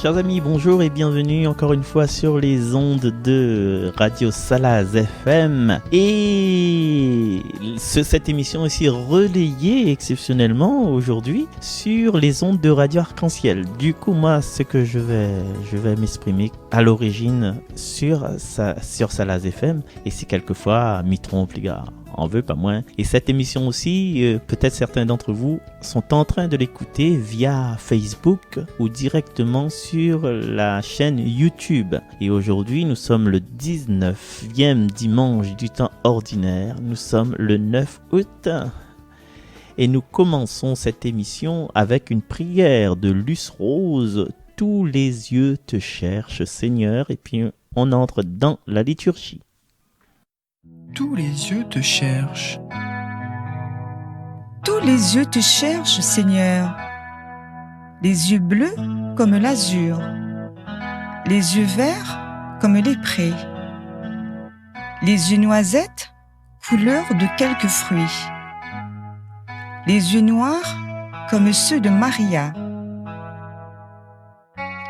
Chers amis, bonjour et bienvenue encore une fois sur les ondes de Radio Salaz FM. Et cette émission est aussi relayée exceptionnellement aujourd'hui sur les ondes de Radio Arc-en-Ciel. Du coup, moi, ce que je vais m'exprimer à l'origine sur Salaz FM, et c'est quelquefois m'y trompe les gars. En veut pas moins. Et cette émission aussi, peut-être certains d'entre vous sont en train de l'écouter via Facebook ou directement sur la chaîne YouTube. Et aujourd'hui, nous sommes le 19e dimanche du temps ordinaire. Nous sommes le 9 août. Et nous commençons cette émission avec une prière de Luce Rose. Tous les yeux te cherchent, Seigneur. Et puis, on entre dans la liturgie. Tous les yeux te cherchent. Tous les yeux te cherchent, Seigneur. Les yeux bleus comme l'azur, les yeux verts comme les prés, les yeux noisettes, couleur de quelques fruits, les yeux noirs comme ceux de Maria.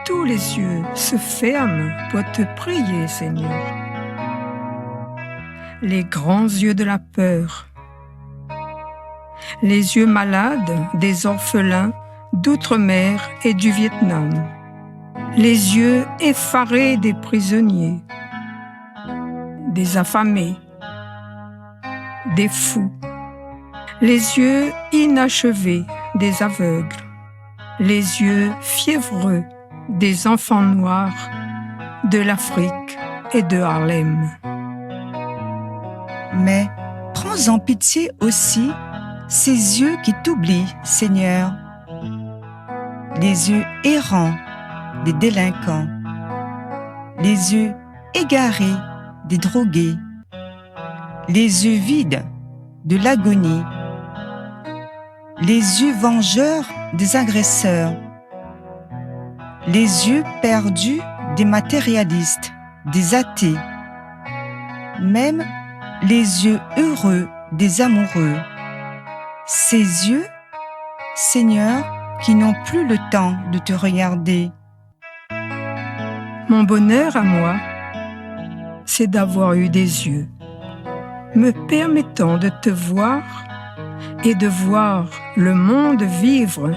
Tous les yeux se ferment pour te prier, Seigneur. Les grands yeux de la peur, les yeux malades des orphelins d'outre-mer et du Vietnam, les yeux effarés des prisonniers, des affamés, des fous, les yeux inachevés des aveugles, les yeux fiévreux des enfants noirs de l'Afrique et de Harlem. Mais prends en pitié aussi ces yeux qui t'oublient, Seigneur, les yeux errants des délinquants, les yeux égarés des drogués, les yeux vides de l'agonie, les yeux vengeurs des agresseurs, les yeux perdus des matérialistes, des athées, même les yeux heureux des amoureux, ces yeux, Seigneur, qui n'ont plus le temps de te regarder. Mon bonheur à moi, c'est d'avoir eu des yeux, me permettant de te voir et de voir le monde vivre,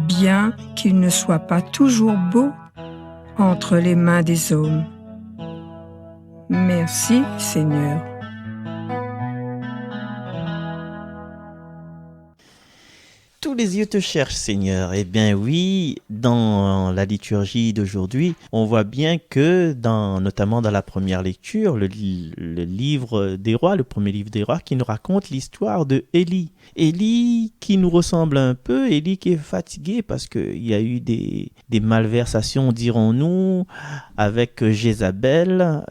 bien qu'il ne soit pas toujours beau entre les mains des hommes. Merci, Seigneur. Tous les yeux te cherchent, Seigneur. Eh bien oui, dans la liturgie d'aujourd'hui, on voit bien que, notamment dans la première lecture, le livre des rois, le premier livre des rois, qui nous raconte l'histoire de Élie. Élie qui nous ressemble un peu, Élie qui est fatigué parce qu'il y a eu des malversations, dirons-nous, avec Jézabel,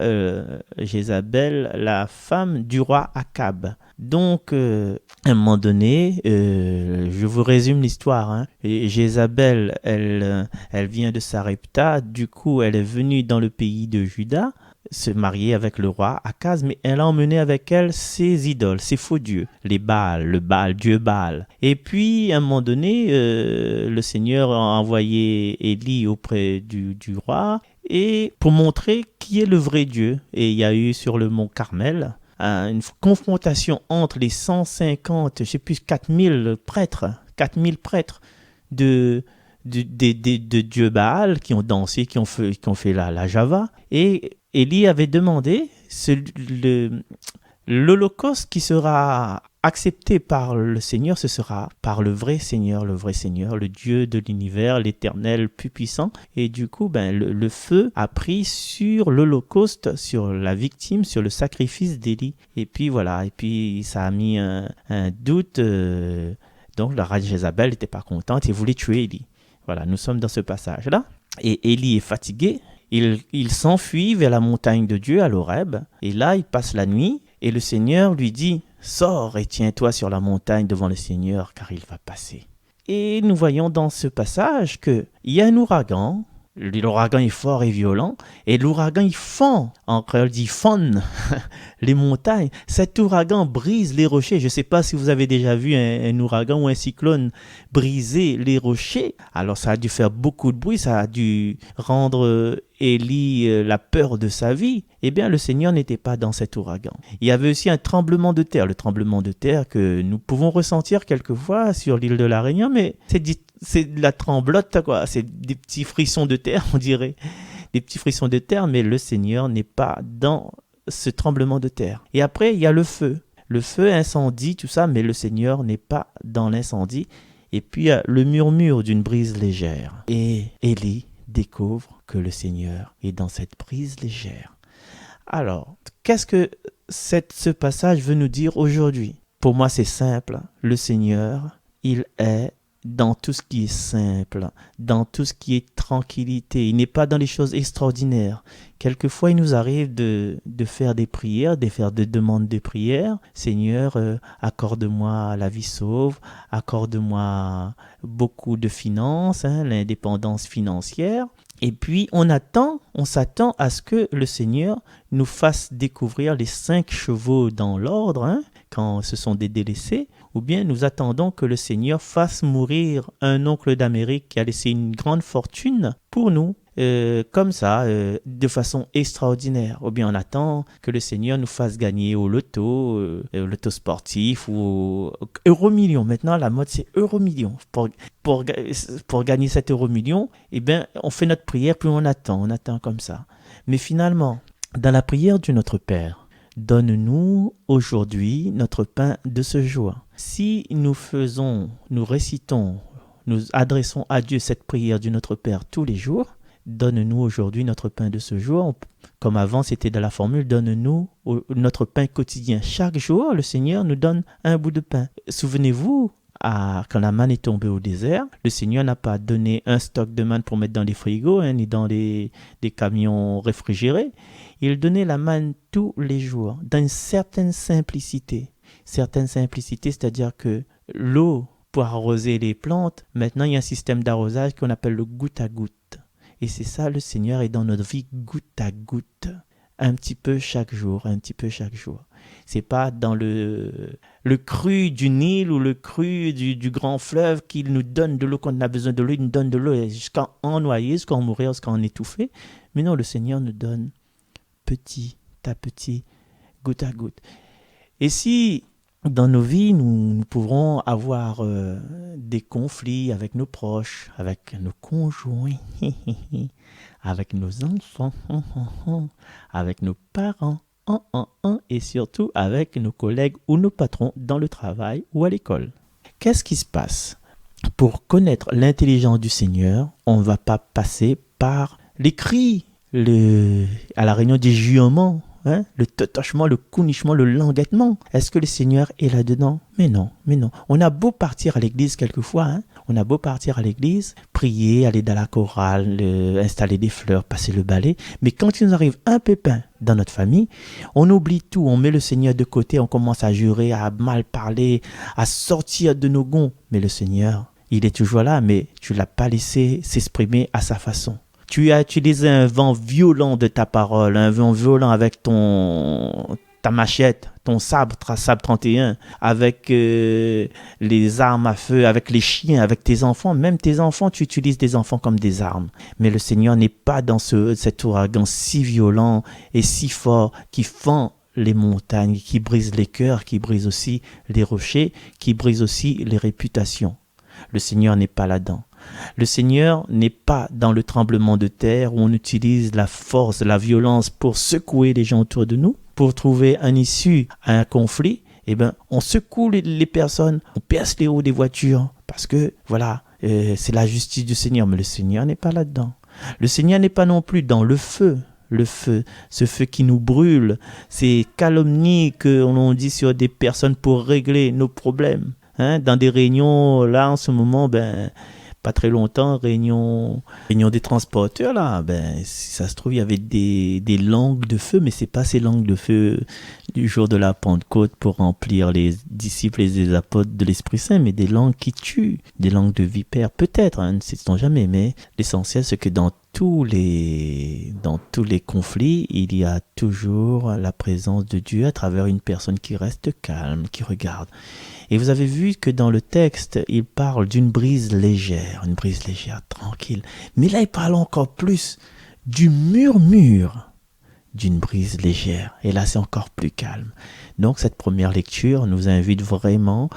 la femme du roi Akab. Donc, à un moment donné, je vous résume l'histoire. Hein. Jézabel, elle vient de Sarepta. Du coup, elle est venue dans le pays de Juda, se marier avec le roi Akaz, mais elle a emmené avec elle ses idoles, ses faux dieux, les Baals, Dieu Baal. Et puis, à un moment donné, le Seigneur a envoyé Élie auprès du roi et pour montrer qui est le vrai Dieu. Et il y a eu sur le mont Carmel une confrontation entre les 150, je ne sais plus, 4000 prêtres de Dieu Baal qui ont dansé, qui ont fait la Java. Et Élie avait demandé l'holocauste qui sera accepté par le Seigneur, ce sera par le vrai Seigneur, le Dieu de l'univers, l'Éternel plus puissant. Et du coup, le feu a pris sur l'holocauste, sur la victime, sur le sacrifice d'Élie. Et puis voilà, et puis ça a mis un doute. Donc la reine Jézabel n'était pas contente et voulait tuer Élie. Voilà, nous sommes dans ce passage-là. Et Élie est fatigué. Il s'enfuit vers la montagne de Dieu à l'Horeb. Et là, il passe la nuit. Et le Seigneur lui dit « Sors et tiens-toi sur la montagne devant le Seigneur, car il va passer. » Et nous voyons dans ce passage qu'il y a un ouragan l'ouragan est fort et violent, et l'ouragan il fend, en créole dit fond, les montagnes. Cet ouragan brise les rochers. Je ne sais pas si vous avez déjà vu un ouragan ou un cyclone briser les rochers. Alors ça a dû faire beaucoup de bruit, ça a dû rendre Élie la peur de sa vie. Eh bien, le Seigneur n'était pas dans cet ouragan. Il y avait aussi un tremblement de terre, le tremblement de terre que nous pouvons ressentir quelquefois sur l'île de la Réunion, mais c'est de la tremblote, quoi. C'est des petits frissons de terre, on dirait. Des petits frissons de terre, mais le Seigneur n'est pas dans ce tremblement de terre. Et après, il y a le feu. Le feu, incendie, tout ça, mais le Seigneur n'est pas dans l'incendie. Et puis, il y a le murmure d'une brise légère. Et Élie découvre que le Seigneur est dans cette brise légère. Alors, qu'est-ce que ce passage veut nous dire aujourd'hui? Pour moi, c'est simple. Le Seigneur, il est dans tout ce qui est simple, dans tout ce qui est tranquillité. Il n'est pas dans les choses extraordinaires. Quelquefois, il nous arrive de faire des prières, de faire des demandes de prière. Seigneur, accorde-moi la vie sauve, accorde-moi beaucoup de finances, l'indépendance financière. Et puis, on s'attend à ce que le Seigneur nous fasse découvrir les 5 chevaux dans l'ordre, quand ce sont des délaissés, ou bien nous attendons que le Seigneur fasse mourir un oncle d'Amérique qui a laissé une grande fortune pour nous, comme ça, de façon extraordinaire. Ou bien on attend que le Seigneur nous fasse gagner au loto sportif ou au euro-million. Maintenant, la mode, c'est euro-million. Pour gagner cet euro-million, eh bien, on fait notre prière, puis on attend comme ça. Mais finalement, dans la prière du Notre Père, donne-nous aujourd'hui notre pain de ce jour. Si nous récitons, nous adressons à Dieu cette prière du Notre Père tous les jours, donne-nous aujourd'hui notre pain de ce jour. Comme avant, c'était dans la formule, donne-nous notre pain quotidien. Chaque jour, le Seigneur nous donne un bout de pain. Souvenez-vous, quand la manne est tombée au désert, le Seigneur n'a pas donné un stock de manne pour mettre dans les frigos, ni dans des camions réfrigérés. Il donnait la manne tous les jours, dans une certaine simplicité. Certaine simplicité, c'est-à-dire que l'eau pour arroser les plantes, maintenant il y a un système d'arrosage qu'on appelle le goutte à goutte. Et c'est ça, le Seigneur est dans notre vie goutte à goutte, un petit peu chaque jour, un petit peu chaque jour. C'est pas dans le cru du Nil ou le cru du grand fleuve qu'il nous donne de l'eau quand on a besoin de l'eau, il nous donne de l'eau jusqu'à en noyer, jusqu'à en mourir, jusqu'à en étouffer. Mais non, le Seigneur nous donne petit à petit, goutte à goutte. Et si dans nos vies, nous pourrons avoir des conflits avec nos proches, avec nos conjoints, avec nos enfants, avec nos parents, et surtout avec nos collègues ou nos patrons dans le travail ou à l'école. Qu'est-ce qui se passe? Pour connaître l'intelligence du Seigneur, on ne va pas passer par les cris, à la réunion des juements, le totochement, le counichement, le languettement. Est-ce que le Seigneur est là-dedans? Mais non. On a beau partir à l'église quelquefois, on a beau partir à l'église, prier, aller dans la chorale, installer des fleurs, passer le balai, mais quand il nous arrive un pépin dans notre famille, on oublie tout, on met le Seigneur de côté, on commence à jurer, à mal parler, à sortir de nos gonds. Mais le Seigneur, il est toujours là, mais tu ne l'as pas laissé s'exprimer à sa façon. Tu as utilisé un vent violent de ta parole, un vent violent avec ta machette, ton sabre 31, avec les armes à feu, avec les chiens, avec tes enfants. Même tes enfants, tu utilises des enfants comme des armes. Mais le Seigneur n'est pas dans cet ouragan si violent et si fort qui fend les montagnes, qui brise les cœurs, qui brise aussi les rochers, qui brise aussi les réputations. Le Seigneur n'est pas là-dedans. Le Seigneur n'est pas dans le tremblement de terre où on utilise la force, la violence pour secouer les gens autour de nous, pour trouver un issue à un conflit. On secoue les personnes, on perce les roues des voitures parce que c'est la justice du Seigneur. Mais le Seigneur n'est pas là-dedans. Le Seigneur n'est pas non plus dans le feu, ce feu qui nous brûle, ces calomnies qu'on dit sur des personnes pour régler nos problèmes. Dans des réunions, là en ce moment, pas très longtemps, réunion des transporteurs, là, si ça se trouve, il y avait des langues de feu, mais c'est pas ces langues de feu du jour de la Pentecôte pour remplir les disciples et les apôtres de l'Esprit Saint, mais des langues qui tuent, des langues de vipères, peut-être, ne sait-on jamais, mais l'essentiel, c'est que dans dans tous les conflits, il y a toujours la présence de Dieu à travers une personne qui reste calme, qui regarde. Et vous avez vu que dans le texte, il parle d'une brise légère, tranquille. Mais là, il parle encore plus du murmure d'une brise légère. Et là, c'est encore plus calme. Donc, cette première lecture nous invite vraiment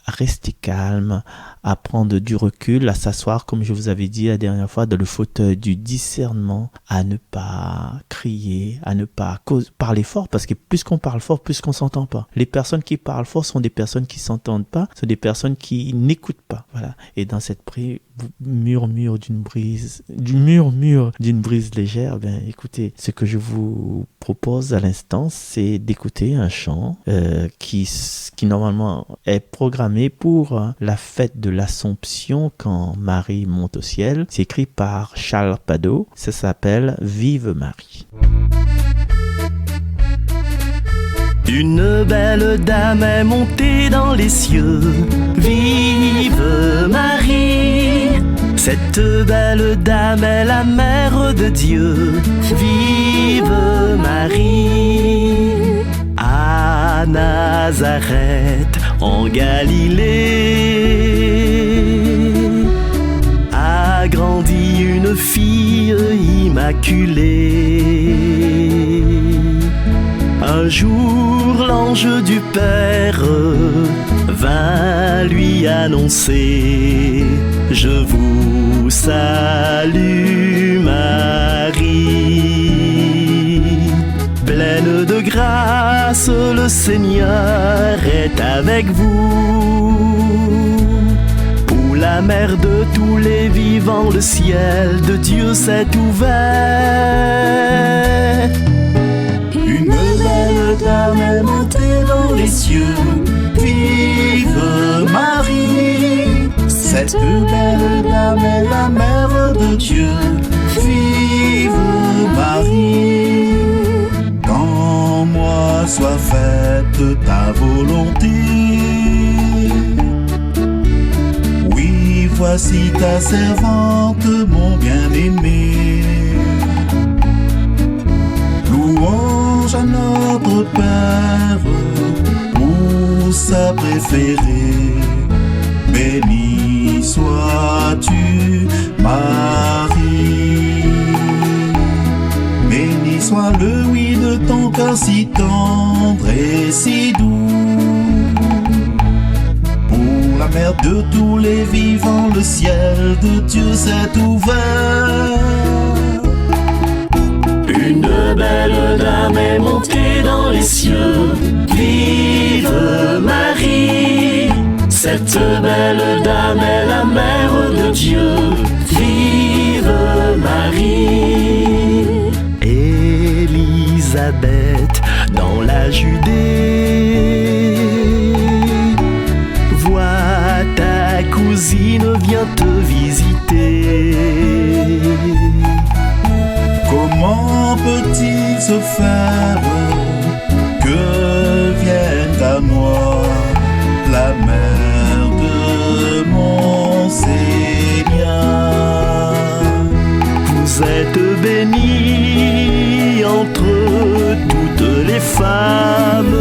à rester calme, à prendre du recul, à s'asseoir, comme je vous avais dit la dernière fois, dans le fauteuil du discernement, à ne pas crier, à ne pas parler fort, parce que plus qu'on parle fort, plus qu'on s'entend pas. Les personnes qui parlent fort sont des personnes qui s'entendent pas, sont des personnes qui n'écoutent pas. Voilà. Et dans cette murmure d'une brise légère, ben écoutez, ce que je vous propose à l'instant, c'est d'écouter un chant qui normalement est programmé pour la fête de l'Assomption quand Marie monte au ciel. C'est écrit par Charles Padeau. Ça s'appelle Vive Marie. Une belle dame est montée dans les cieux. Vive Marie. Cette belle dame est la mère de Dieu. Vive Marie. À Nazareth, en Galilée, a grandi une fille immaculée. Un jour, l'ange du Père vint lui annoncer: je vous salue Marie, pleine de grâce, le Seigneur est avec vous. Pour la mère de tous les vivants, le ciel de Dieu s'est ouvert. Une belle dame est montée dans les cieux. Vive Marie. Cette belle dame est la mère de Dieu. Vive Marie. Qu'en moi soit faite ta volonté. Oui, voici ta servante, mon bien-aimé. Louange à notre Père pour sa préférée. Béni sois-tu, Marie. Béni soit le oui de ton cœur si tendre et si doux. Pour la mère de tous les vivants, le ciel de Dieu s'est ouvert. Une belle dame est montée dans les cieux. Vive Marie. Cette belle dame est la mère de Dieu. Vive Marie. Élisabeth dans la Judée, vois ta cousine vient te visiter. Comment peut-il se faire que vienne à moi la mère de mon Seigneur? Vous êtes bénie entre toutes les femmes,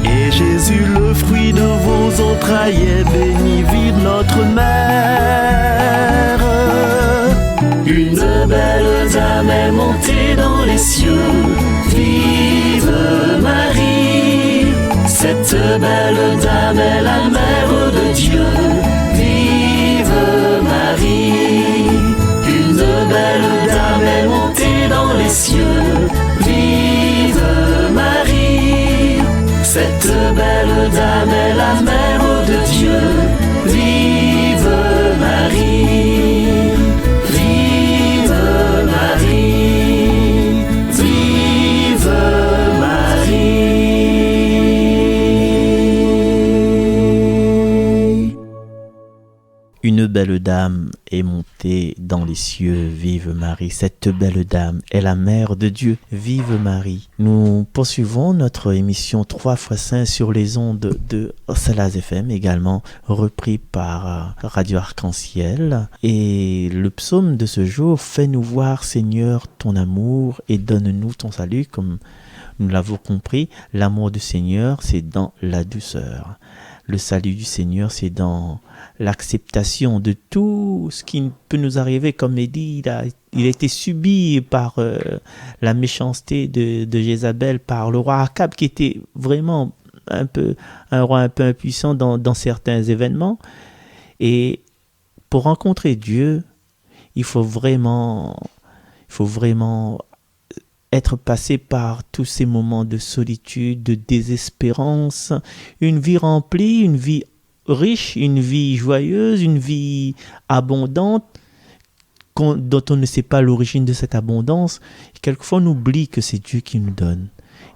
et Jésus, le fruit de vos entrailles, est béni. Vive notre mère. Une belle dame est montée dans les cieux. Vive Marie. Cette belle dame est la mère de Dieu. Vive Marie. Une belle dame est montée dans les cieux. Vive Marie. Cette belle dame est la mère de Dieu. Vive Marie. Une belle dame est montée dans les cieux, vive Marie. Cette belle dame est la mère de Dieu, vive Marie. Nous poursuivons notre émission 3x5 sur les ondes de Salaz FM, également repris par Radio Arc-en-Ciel. Et le psaume de ce jour, fais-nous voir Seigneur ton amour et donne-nous ton salut. Comme nous l'avons compris, l'amour du Seigneur, c'est dans la douceur. Le salut du Seigneur, c'est dans l'acceptation de tout ce qui peut nous arriver. Comme il dit, il a été subi par la méchanceté de Jézabel, par le roi Akab, qui était vraiment un roi un peu impuissant dans certains événements. Et pour rencontrer Dieu, il faut vraiment être passé par tous ces moments de solitude, de désespérance, une vie remplie, une vie riche, une vie joyeuse, une vie abondante, dont on ne sait pas l'origine de cette abondance. Quelquefois, on oublie que c'est Dieu qui nous donne.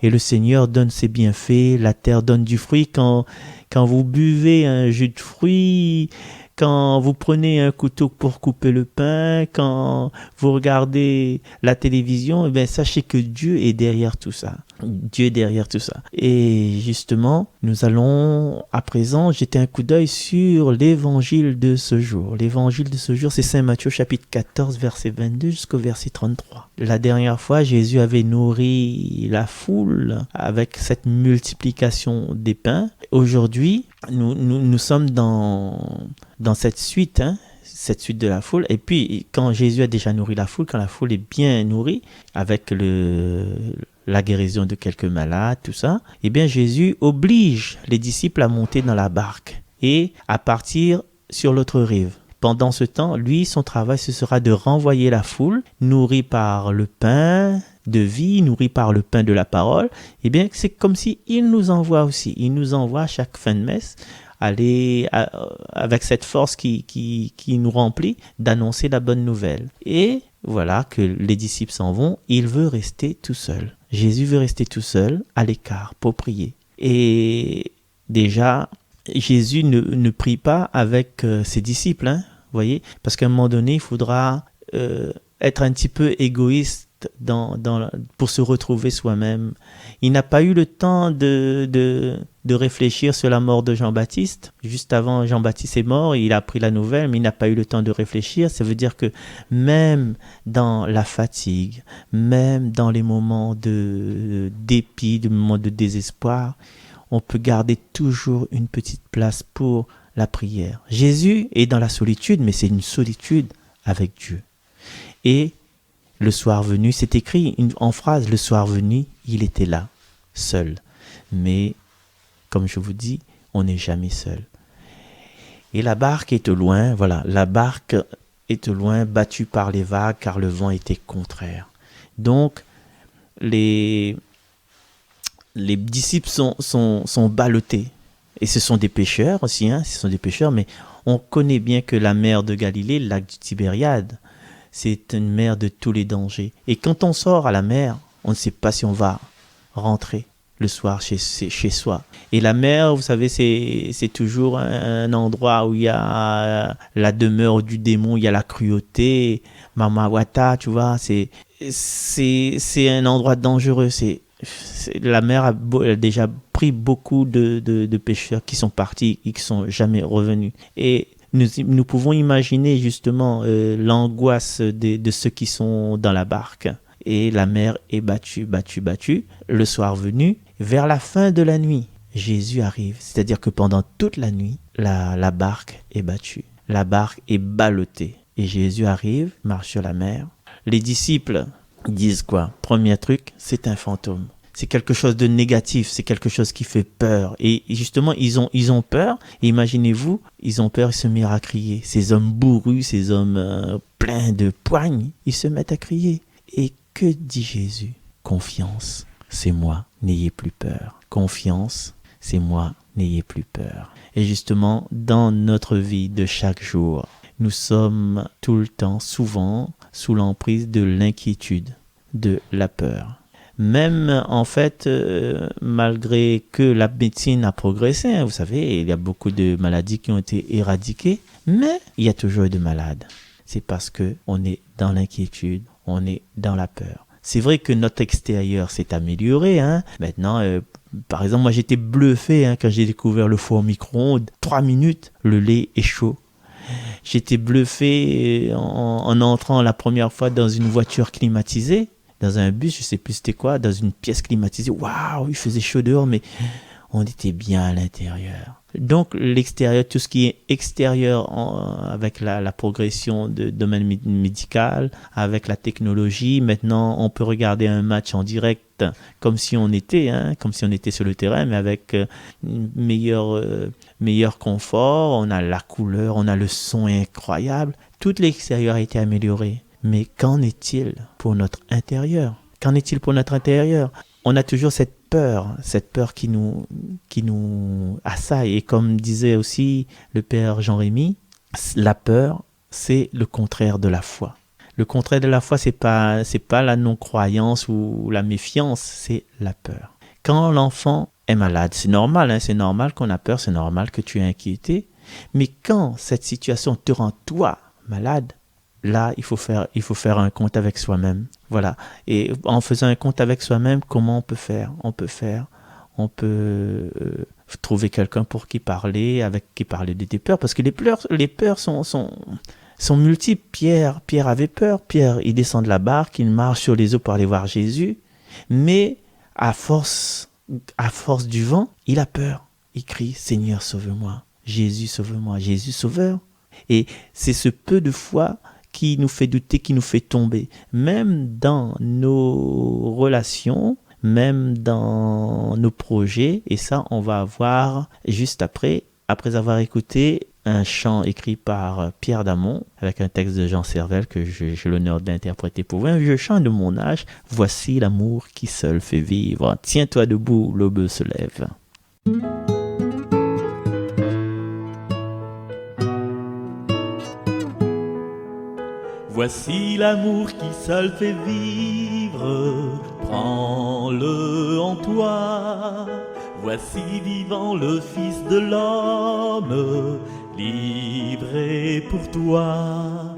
Et le Seigneur donne ses bienfaits, la terre donne du fruit. Quand vous buvez un jus de fruits, quand vous prenez un couteau pour couper le pain, quand vous regardez la télévision, eh bien, sachez que Dieu est derrière tout ça. Dieu est derrière tout ça. Et justement, nous allons à présent jeter un coup d'œil sur l'évangile de ce jour. L'évangile de ce jour, c'est Saint Matthieu chapitre 14, verset 22 jusqu'au verset 33. La dernière fois, Jésus avait nourri la foule avec cette multiplication des pains. Aujourd'hui, nous sommes dans cette suite, cette suite de la foule. Et puis, quand Jésus a déjà nourri la foule, quand la foule est bien nourrie, avec la guérison de quelques malades, tout ça, eh bien, Jésus oblige les disciples à monter dans la barque et à partir sur l'autre rive. Pendant ce temps, lui, son travail, ce sera de renvoyer la foule, nourrie par le pain de vie, nourrie par le pain de la parole. Eh bien, c'est comme si il nous envoie aussi. Il nous envoie à chaque fin de messe aller avec cette force qui nous remplit d'annoncer la bonne nouvelle. Et voilà que les disciples s'en vont. Il veut rester tout seul. Jésus veut rester tout seul, à l'écart, pour prier. Et déjà, Jésus ne prie pas avec ses disciples, voyez, parce qu'à un moment donné, il faudra être un petit peu égoïste pour se retrouver soi-même. Il n'a pas eu le temps de réfléchir sur la mort de Jean-Baptiste. Juste avant, Jean-Baptiste est mort, il a appris la nouvelle, mais il n'a pas eu le temps de réfléchir. Ça veut dire que même dans la fatigue, même dans les moments de dépit, des moments de désespoir, on peut garder toujours une petite place pour la prière. Jésus est dans la solitude, mais c'est une solitude avec Dieu. Et le soir venu, c'est écrit en phrase, le soir venu, il était là, seul. Mais, comme je vous dis, on n'est jamais seul. Et la barque est au loin, voilà, la barque est au loin, battue par les vagues, car le vent était contraire. Donc, les disciples sont ballottés. Et ce sont des pêcheurs aussi, ce sont des pêcheurs, mais on connaît bien que la mer de Galilée, le lac du Tibériade, c'est une mer de tous les dangers. Et quand on sort à la mer, on ne sait pas si on va rentrer le soir chez soi. Et la mer, vous savez, c'est toujours un endroit où il y a la demeure du démon, il y a la cruauté, Mama Wata, tu vois, c'est un endroit dangereux. La mer a déjà pris beaucoup de pêcheurs qui sont partis et qui sont jamais revenus. Et nous pouvons imaginer justement l'angoisse de ceux qui sont dans la barque. Et la mer est battue. Le soir venu, vers la fin de la nuit, Jésus arrive. C'est-à-dire que pendant toute la nuit, la barque est battue. La barque est ballottée. Et Jésus arrive, marche sur la mer. Les disciples disent quoi ? Premier truc, c'est un fantôme. C'est quelque chose de négatif, c'est quelque chose qui fait peur. Et justement, ils ont peur. Et imaginez-vous, ils ont peur, ils se mettent à crier. Ces hommes bourrus, ces hommes pleins de poignes, ils se mettent à crier. Et que dit Jésus ? Confiance, c'est moi, n'ayez plus peur. Confiance, c'est moi, n'ayez plus peur. Et justement, dans notre vie de chaque jour, nous sommes tout le temps, souvent, sous l'emprise de l'inquiétude, de la peur. Même en fait, malgré que la médecine a progressé, hein, vous savez, il y a beaucoup de maladies qui ont été éradiquées, mais il y a toujours de malades. C'est parce qu'on est dans l'inquiétude, on est dans la peur. C'est vrai que notre extérieur s'est amélioré. Hein. Maintenant, par exemple, moi j'étais bluffé quand j'ai découvert le four au micro-ondes. 3 minutes, le lait est chaud. J'étais bluffé en entrant la première fois dans une voiture climatisée, dans un bus, je sais plus c'était quoi, dans une pièce climatisée. Waouh, il faisait chaud dehors, mais on était bien à l'intérieur. Donc l'extérieur, tout ce qui est extérieur avec la progression de domaine médical, avec la technologie, maintenant on peut regarder un match en direct comme si on était sur le terrain, mais avec meilleur confort, on a la couleur, on a le son incroyable. Tout l'extérieur a été amélioré. Mais qu'en est-il pour notre intérieur ? Qu'en est-il pour notre intérieur ? On a toujours cette peur qui nous assaille. Et comme disait aussi le père Jean-Rémy, la peur, c'est le contraire de la foi. Le contraire de la foi, c'est pas la non-croyance ou la méfiance, c'est la peur. Quand l'enfant est malade, c'est normal qu'on a peur, c'est normal que tu es inquiété. Mais quand cette situation te rend toi malade, là, il faut faire un compte avec soi-même. Voilà. Et en faisant un compte avec soi-même, comment on peut faire ? On peut trouver quelqu'un pour qui parler de tes peurs. Parce que les peurs sont multiples. Pierre avait peur. Pierre, il descend de la barque, il marche sur les eaux pour aller voir Jésus. Mais à force du vent, il a peur. Il crie, Seigneur, sauve-moi. Jésus, sauve-moi. Jésus, sauveur. Et c'est ce peu de foi qui nous fait douter, qui nous fait tomber. Même dans nos relations, même dans nos projets. Et ça, on va voir juste après avoir écouté un chant écrit par Pierre Damon, avec un texte de Jean Servel que j'ai l'honneur d'interpréter pour vous. Un vieux chant de mon âge. Voici l'amour qui seul fait vivre. Tiens-toi debout, l'aube se lève. Voici l'amour qui seul fait vivre, prends-le en toi. Voici vivant le Fils de l'homme, livré pour toi.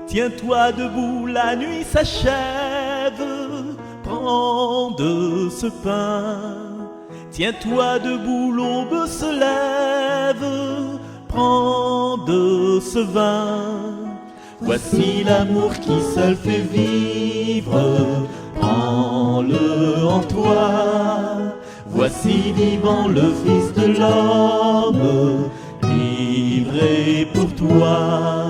Tiens-toi debout, la nuit s'achève, prends de ce pain. Tiens-toi debout, l'aube se lève, prends de ce vin. Voici l'amour qui seul fait vivre, prends-le en toi. Voici vivant le Fils de l'homme, livré pour toi.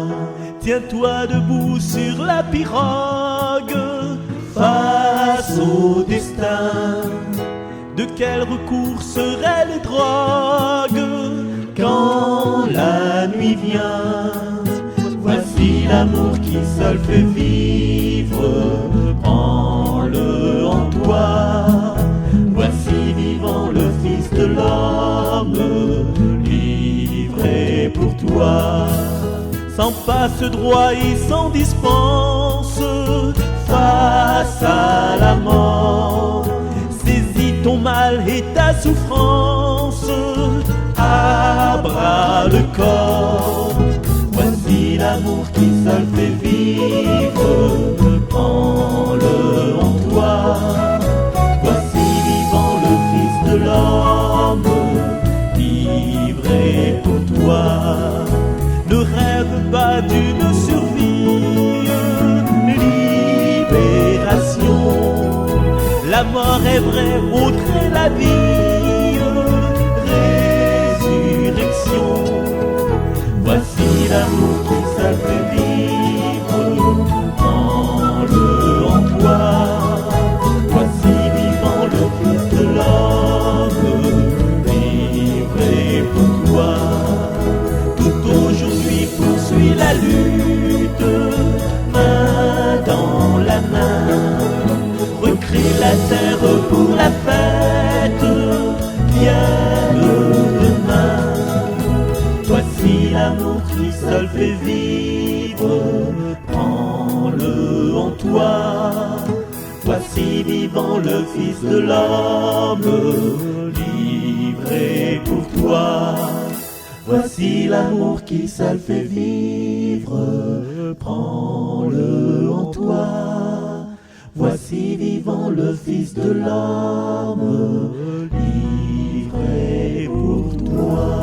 Tiens-toi debout sur la pirogue, face au destin. De quel recours seraient les drogues quand la nuit vient? Voici l'amour qui seul fait vivre, prends-le en toi. Voici vivant le Fils de l'homme, livré pour toi. Sans passe droit et sans dispense, face à la mort, saisis ton mal et ta souffrance, à bras le corps. Voici l'amour qui seul fait vivre, prends-le en toi. Voici vivant le Fils de l'homme, livré pour toi. Ne rêve pas d'une survie, libération. La mort est vraie, autre est la vie, résurrection. Voici l'amour qui seul fait vivre, prends-le en toi. Voici vivant le Fils de l'homme, livré pour toi. Tout aujourd'hui poursuit la lutte, main dans la main. Recrée la terre pour la fête, viens demain. Voici l'amour qui seul fait vivre, prends-le en toi. Voici vivant le Fils de l'homme, livré pour toi. Voici l'amour qui seul fait vivre, prends-le en toi. Voici vivant le Fils de l'homme, livré pour toi.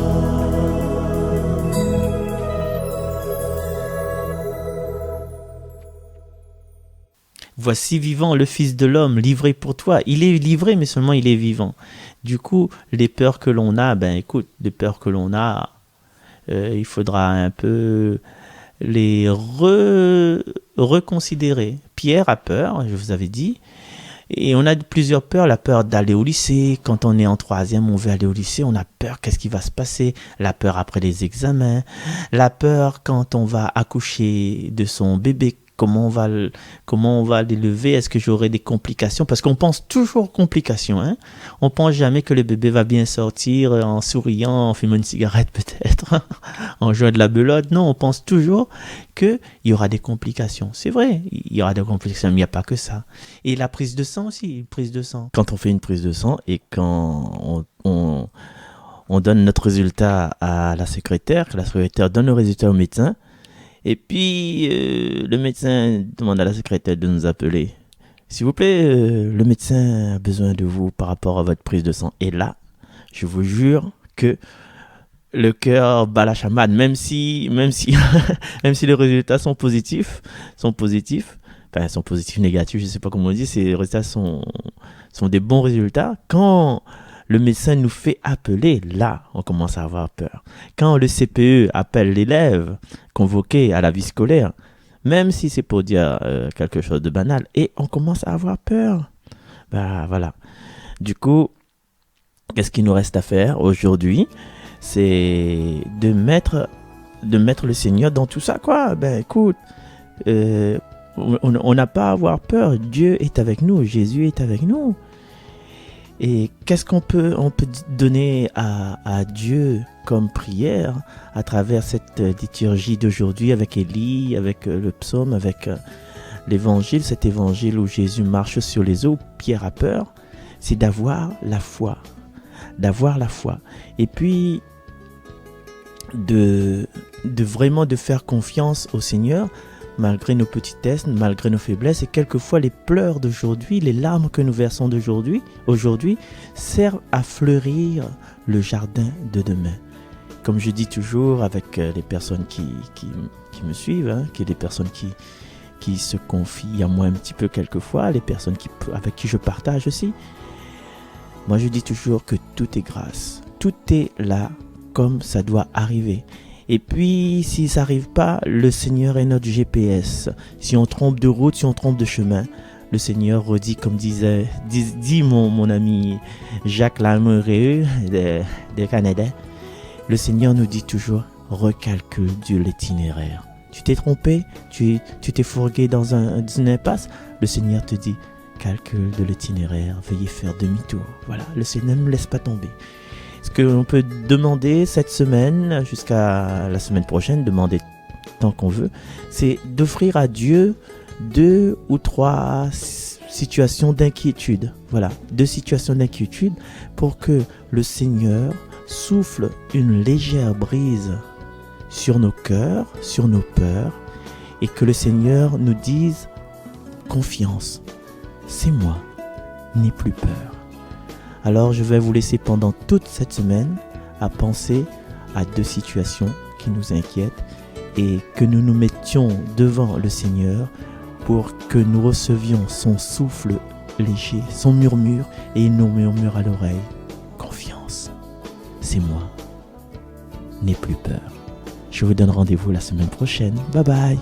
Voici vivant le Fils de l'homme, livré pour toi. Il est livré, mais seulement il est vivant. Du coup, les peurs que l'on a, les peurs que l'on a, il faudra un peu les reconsidérer. Pierre a peur, je vous avais dit. Et on a plusieurs peurs. La peur d'aller au lycée. Quand on est en 3e, on veut aller au lycée. On a peur, qu'est-ce qui va se passer? La peur après les examens. La peur quand on va accoucher de son bébé. Comment on va l'élever? Est-ce que j'aurai des complications? Parce qu'on pense toujours complications. Hein? On pense jamais que le bébé va bien sortir en souriant, en fumant une cigarette peut-être, en jouant de la belote. Non, on pense toujours qu'il y aura des complications. C'est vrai, il y aura des complications, mais il n'y a pas que ça. Et la prise de sang aussi, prise de sang. Quand on fait une prise de sang et quand on donne notre résultat à la secrétaire, que la secrétaire donne le résultat au médecin, et puis, le médecin demande à la secrétaire de nous appeler. S'il vous plaît, le médecin a besoin de vous par rapport à votre prise de sang. Et là, je vous jure que le cœur bat la chamade, même si les résultats sont positifs, négatifs, je ne sais pas comment on dit, ces résultats sont des bons résultats. Quand le médecin nous fait appeler, là, on commence à avoir peur. Quand le CPE appelle l'élève convoqué à la vie scolaire, même si c'est pour dire quelque chose de banal, et on commence à avoir peur. Voilà. Du coup, qu'est-ce qu'il nous reste à faire aujourd'hui? C'est de mettre le Seigneur dans tout ça, quoi. Écoute, on n'a pas à avoir peur. Dieu est avec nous, Jésus est avec nous. Et qu'est-ce qu'on peut donner à Dieu comme prière à travers cette liturgie d'aujourd'hui avec Élie, avec le psaume, avec l'évangile, cet évangile où Jésus marche sur les eaux, Pierre a peur, c'est d'avoir la foi. Et puis de vraiment de faire confiance au Seigneur malgré nos petitesses, malgré nos faiblesses, et quelquefois les pleurs d'aujourd'hui, les larmes que nous versons aujourd'hui servent à fleurir le jardin de demain. Comme je dis toujours avec les personnes qui me suivent, qui les personnes qui se confient à moi un petit peu quelquefois, les personnes avec qui je partage aussi, moi je dis toujours que tout est grâce, tout est là comme ça doit arriver. Et puis, si ça n'arrive pas, le Seigneur est notre GPS. Si on trompe de route, si on trompe de chemin, le Seigneur redit, comme dit mon ami Jacques Lamoureux de Canada, le Seigneur nous dit toujours, recalcule l'itinéraire. Tu t'es trompé, tu t'es fourgué dans une impasse, le Seigneur te dit, calcule de l'itinéraire, veuillez faire demi-tour. Voilà, le Seigneur ne nous laisse pas tomber. Ce que l'on peut demander cette semaine, jusqu'à la semaine prochaine, demander tant qu'on veut, c'est d'offrir à Dieu 2 ou 3 situations d'inquiétude. Voilà, 2 situations d'inquiétude pour que le Seigneur souffle une légère brise sur nos cœurs, sur nos peurs, et que le Seigneur nous dise confiance, c'est moi, n'aie plus peur. Alors je vais vous laisser pendant toute cette semaine à penser à 2 situations qui nous inquiètent et que nous nous mettions devant le Seigneur pour que nous recevions son souffle léger, son murmure, et il nous murmure à l'oreille, confiance, c'est moi, n'aie plus peur. Je vous donne rendez-vous la semaine prochaine. Bye bye.